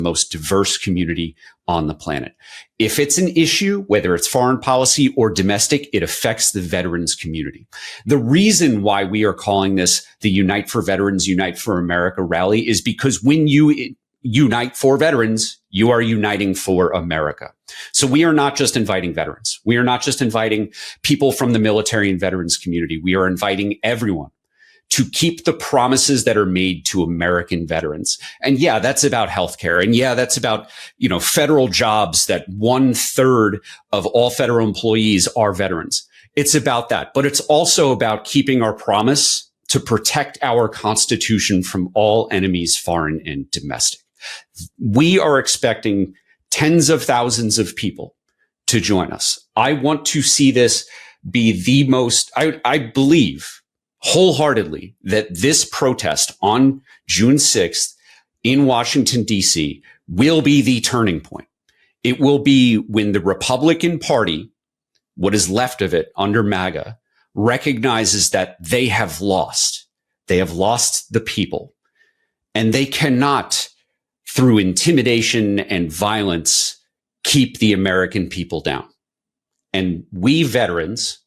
most diverse community on the planet. If it's an issue, whether it's foreign policy or domestic, it affects the veterans community. The reason why we are calling this the Unite for Veterans, Unite for America rally is because when you unite for veterans, you are uniting for America. So we are not just inviting veterans. We are not just inviting people from the military and veterans community. We are inviting everyone to keep the promises that are made to American veterans. And yeah, that's about healthcare. And yeah, that's about, federal jobs that 1/3 of all federal employees are veterans. It's about that. But it's also about keeping our promise to protect our Constitution from all enemies, foreign and domestic. We are expecting tens of thousands of people to join us. I want to see this be the most, I believe wholeheartedly that this protest on June 6th in Washington, D.C. will be the turning point. It will be when the Republican Party, what is left of it under MAGA, recognizes that they have lost. They have lost the people. And they cannot, through intimidation and violence, keep the American people down. And we veterans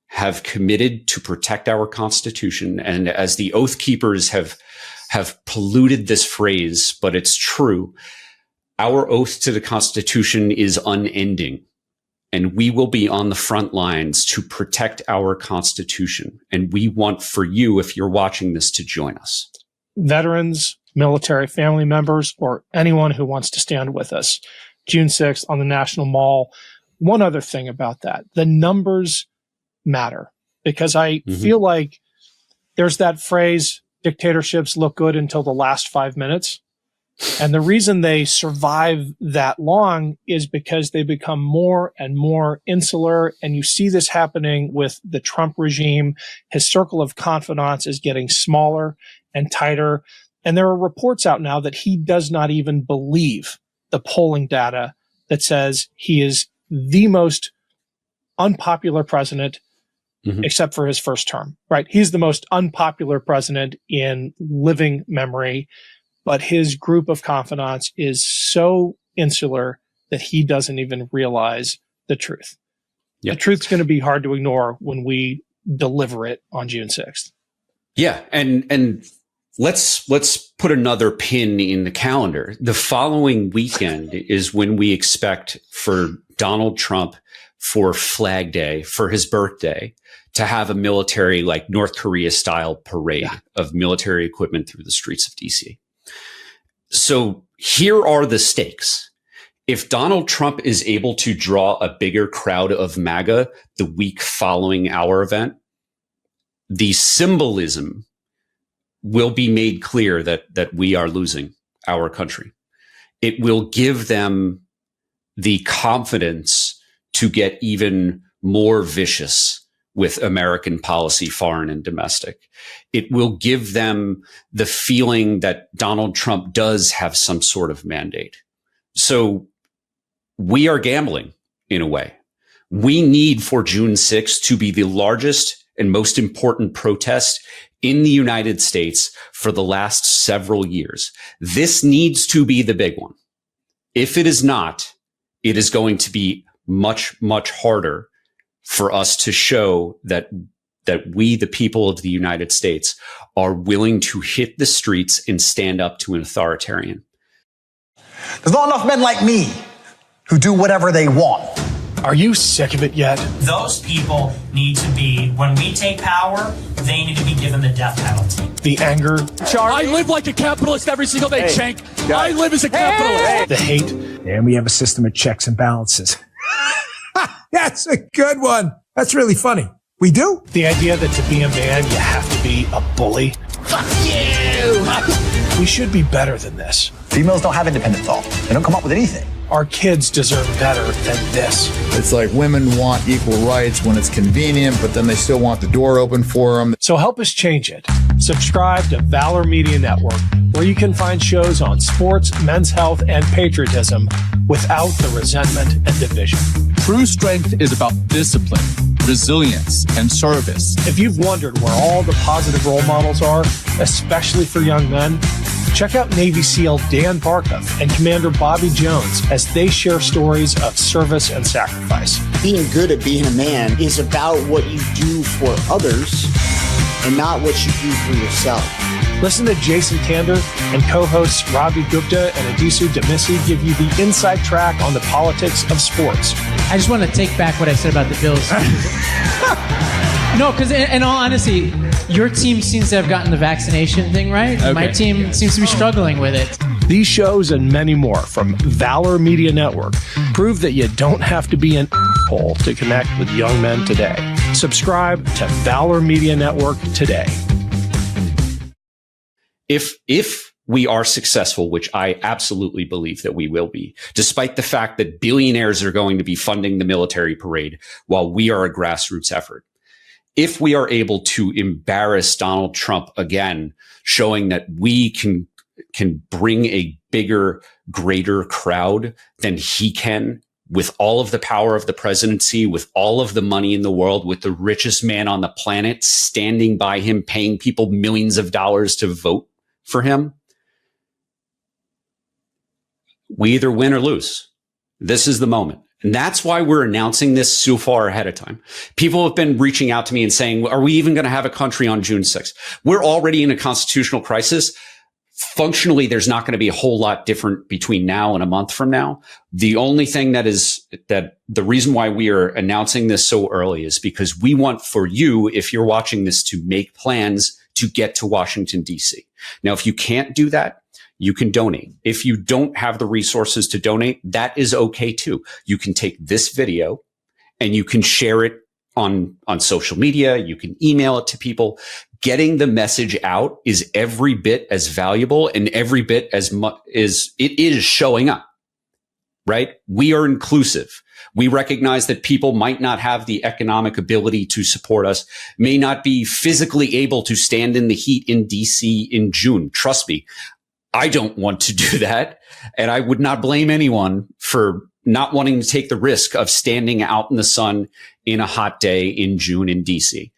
have committed to protect our Constitution. And as the Oath Keepers have polluted this phrase, but it's true, our oath to the Constitution is unending. And we will be on the front lines to protect our Constitution. And we want for you, if you're watching this, to join us. Veterans, military family members, or anyone who wants to stand with us. June 6th on the National Mall. One other thing about that, the numbers matter, because I feel like there's that phrase, dictatorships look good until the last 5 minutes. And the reason they survive that long is because they become more and more insular. And you see this happening with the Trump regime. His circle of confidants is getting smaller and tighter. And there are reports out now that he does not even believe the polling data that says he is the most unpopular president except for his first term, right? He's the most unpopular president in living memory, but his group of confidants is so insular that he doesn't even realize the truth. Yep. The truth's going to be hard to ignore when we deliver it on June 6th. Yeah. And let's put another pin in the calendar. The following weekend is when we expect for Donald Trump, for Flag Day, for his birthday, to have a military, like North Korea style parade of military equipment through the streets of DC. So here are the stakes. If Donald Trump is able to draw a bigger crowd of MAGA the week following our event, the symbolism will be made clear that we are losing our country. It will give them the confidence to get even more vicious with American policy, foreign and domestic. It will give them the feeling that Donald Trump does have some sort of mandate. So we are gambling in a way. We need for June 6th to be the largest and most important protest in the United States for the last several years. This needs to be the big one. If it is not, it is going to be much, much harder for us to show that we, the people of the United States, are willing to hit the streets and stand up to an authoritarian. There's not enough men like me who do whatever they want. Are you sick of it yet? Those people need to be, when we take power, they need to be given the death penalty. The anger. I live like a capitalist every single day, Cenk. I live as a capitalist. The hate. And we have a system of checks and balances. That's a good one. That's really funny. We do? The idea that to be a man, you have to be a bully. Fuck you! We should be better than this. Females don't have independent thought. They don't come up with anything. Our kids deserve better than this. It's like women want equal rights when it's convenient, but then they still want the door open for them. So help us change it. Subscribe to Valor Media Network, where you can find shows on sports, men's health, and patriotism without the resentment and division. True strength is about discipline, resilience, and service. If you've wondered where all the positive role models are, especially for young men, Check out Navy SEAL Dan Barkov and Commander Bobby Jones as they share stories of service and sacrifice. Being good at being a man is about what you do for others and not what you do for yourself. Listen to Jason Tander and co-hosts Ravi Gupta and Adisu Demisi give you the inside track on the politics of sports. I just want to take back what I said about the Bills. No, because in all honesty, your team seems to have gotten the vaccination thing right. Okay. My team seems to be struggling with it. These shows and many more from Valor Media Network prove that you don't have to be an asshole to connect with young men today. Subscribe to Valor Media Network today. If we are successful, which I absolutely believe that we will be, despite the fact that billionaires are going to be funding the military parade while we are a grassroots effort, if we are able to embarrass Donald Trump again, showing that we can bring a bigger, greater crowd than he can, with all of the power of the presidency, with all of the money in the world, with the richest man on the planet standing by him, paying people millions of dollars to vote for him, we either win or lose. This is the moment. And that's why we're announcing this so far ahead of time. People have been reaching out to me and saying, are we even going to have a country on June 6th? We're already in a constitutional crisis. Functionally, there's not going to be a whole lot different between now and a month from now. The only thing that the reason why we are announcing this so early is because we want for you, if you're watching this, to make plans to get to Washington, D.C. Now, if you can't do that, you can donate. If you don't have the resources to donate, that is okay too. You can take this video and you can share it on social media. You can email it to people. Getting the message out is every bit as valuable and every bit as much as it is showing up, right? We are inclusive. We recognize that people might not have the economic ability to support us, may not be physically able to stand in the heat in DC in June. Trust me, I don't want to do that. And I would not blame anyone for not wanting to take the risk of standing out in the sun in a hot day in June in DC.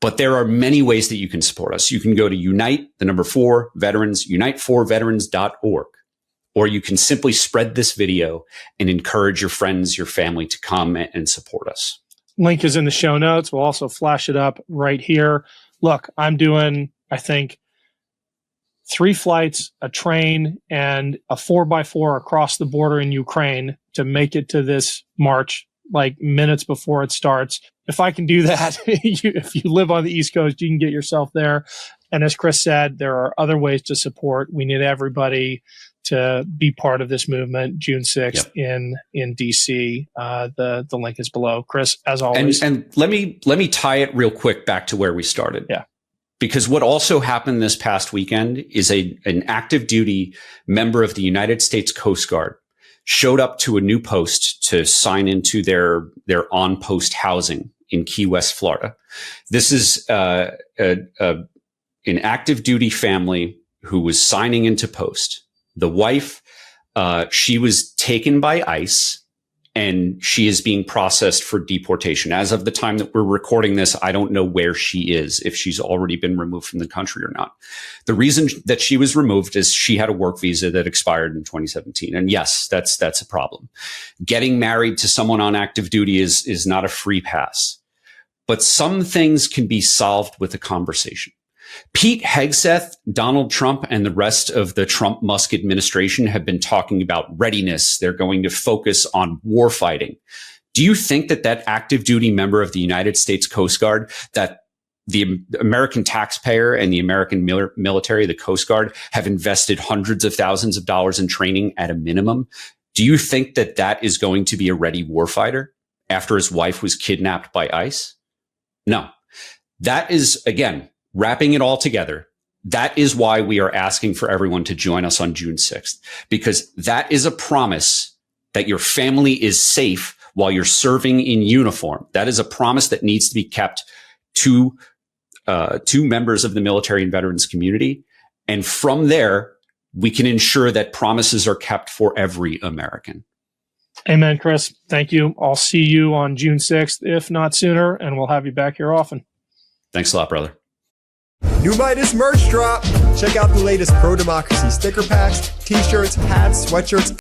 But there are many ways that you can support us. You can go to Unite, the number 4 Veterans, unite4veterans.org. Or you can simply spread this video and encourage your friends, your family to come and support us. Link is in the show notes. We'll also flash it up right here. Look, I'm doing, I think, 3 flights, a train, and a 4x4 across the border in Ukraine to make it to this march, like minutes before it starts. If I can do that, if you live on the East Coast, you can get yourself there. And as Chris said, there are other ways to support. We need everybody to be part of this movement. June 6th in DC. The link is below. Chris, as always. And let me tie it real quick back to where we started. Yeah. Because what also happened this past weekend is an active duty member of the United States Coast Guard showed up to a new post to sign into their on-post housing in Key West, Florida. This is an active duty family who was signing into post. The wife, she was taken by ICE and she is being processed for deportation. As of the time that we're recording this, I don't know where she is, if she's already been removed from the country or not. The reason that she was removed is she had a work visa that expired in 2017. And yes, that's a problem. Getting married to someone on active duty is not a free pass. But some things can be solved with a conversation. Pete Hegseth, Donald Trump, and the rest of the Trump-Musk administration have been talking about readiness. They're going to focus on war fighting. Do you think that active duty member of the United States Coast Guard, that the American taxpayer and the American military, the Coast Guard, have invested hundreds of thousands of dollars in training at a minimum? Do you think that is going to be a ready warfighter after his wife was kidnapped by ICE? No. That is, again, wrapping it all together, that is why we are asking for everyone to join us on June 6th, because that is a promise that your family is safe while you're serving in uniform. That is a promise that needs to be kept to members of the military and veterans community. And from there, we can ensure that promises are kept for every American. Amen, Chris. Thank you. I'll see you on June 6th, if not sooner, and we'll have you back here often. Thanks a lot, brother. New Midas merch drop. Check out the latest pro-democracy sticker packs, t-shirts, hats, sweatshirts,